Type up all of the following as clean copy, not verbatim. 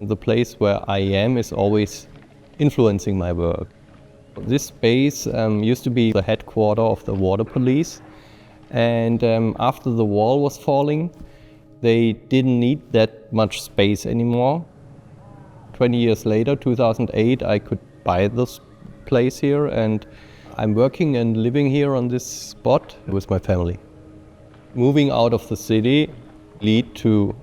The place where I am is always influencing my work. This space used to be the headquarters of the water police, and after the wall was falling, they didn't need that much space anymore. 20 years later, 2008, I could buy this place here, and I'm working and living here on this spot with my family. Moving out of the city lead to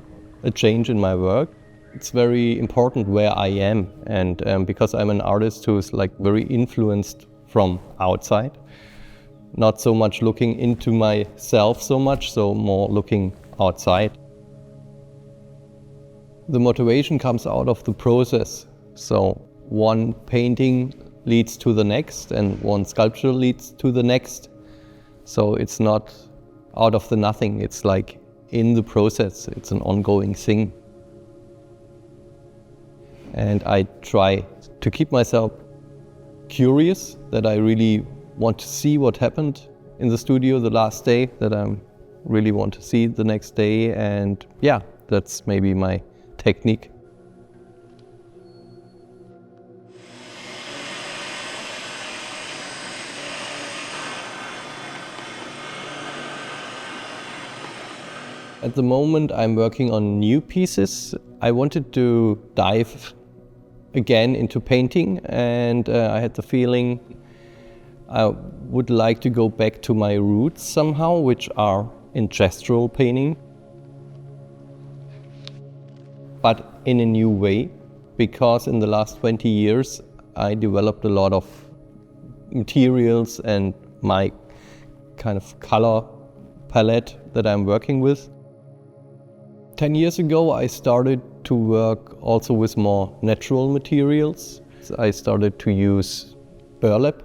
a change in my work. It's very important where I am, and because I'm an artist who's like very influenced from outside, not so much looking into myself so much, so more looking outside. The motivation comes out of the process. So one painting leads to the next, and one sculpture leads to the next. So it's not out of the nothing, it's like in the process, it's an ongoing thing. And I try to keep myself curious, that I really want to see what happened in the studio the last day, that I really want to see the next day, and yeah, that's maybe my technique. At the moment I'm working on new pieces. I wanted to dive again into painting, and I had the feeling I would like to go back to my roots somehow, which are in gestural painting, but in a new way, because in the last 20 years I developed a lot of materials and my kind of color palette that I'm working with. 10 years ago I started to work also with more natural materials. I started to use burlap,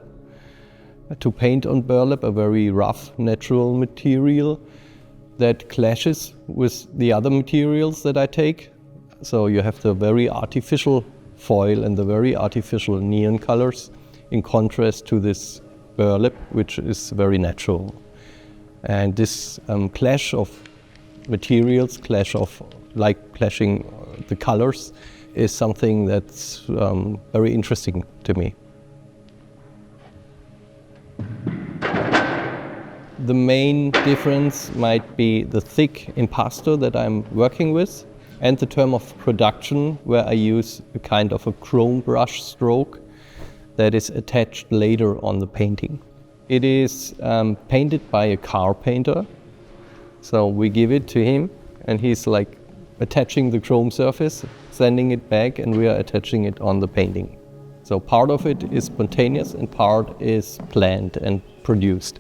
to paint on burlap, a very rough natural material that clashes with the other materials that I take. So you have the very artificial foil and the very artificial neon colors in contrast to this burlap, which is very natural. And this clash of materials, clashing the colors, is something that's very interesting to me. The main difference might be the thick impasto that I'm working with, and the term of production, where I use a kind of a chrome brush stroke that is attached later on the painting. It is painted by a car painter, so we give it to him, and he's like attaching the chrome surface, sending it back, and we are attaching it on the painting. So part of it is spontaneous and part is planned and produced.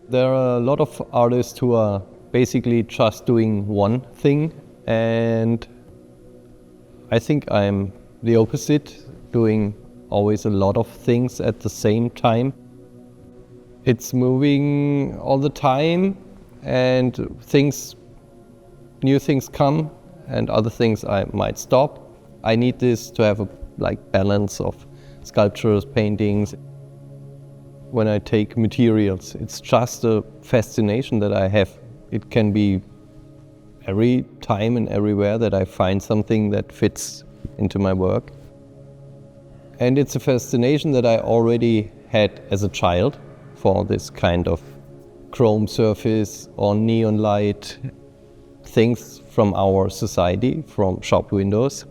There are a lot of artists who are basically just doing one thing, and I think I'm the opposite, doing always a lot of things at the same time. It's moving all the time, and new things come, and other things I might stop. I need this to have a balance of sculptures, paintings. When I take materials, it's just a fascination that I have. It can be every time and everywhere that I find something that fits into my work. And it's a fascination that I already had as a child for this kind of chrome surface or neon light things from our society, from shop windows.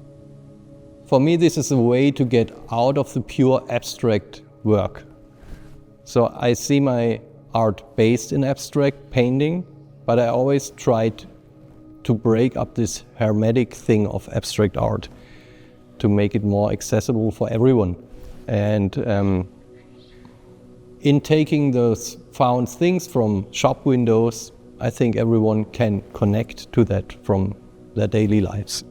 For me, this is a way to get out of the pure abstract work. So I see my art based in abstract painting, but I always tried to break up this hermetic thing of abstract art to make it more accessible for everyone. And in taking those found things from shop windows, I think everyone can connect to that from their daily lives.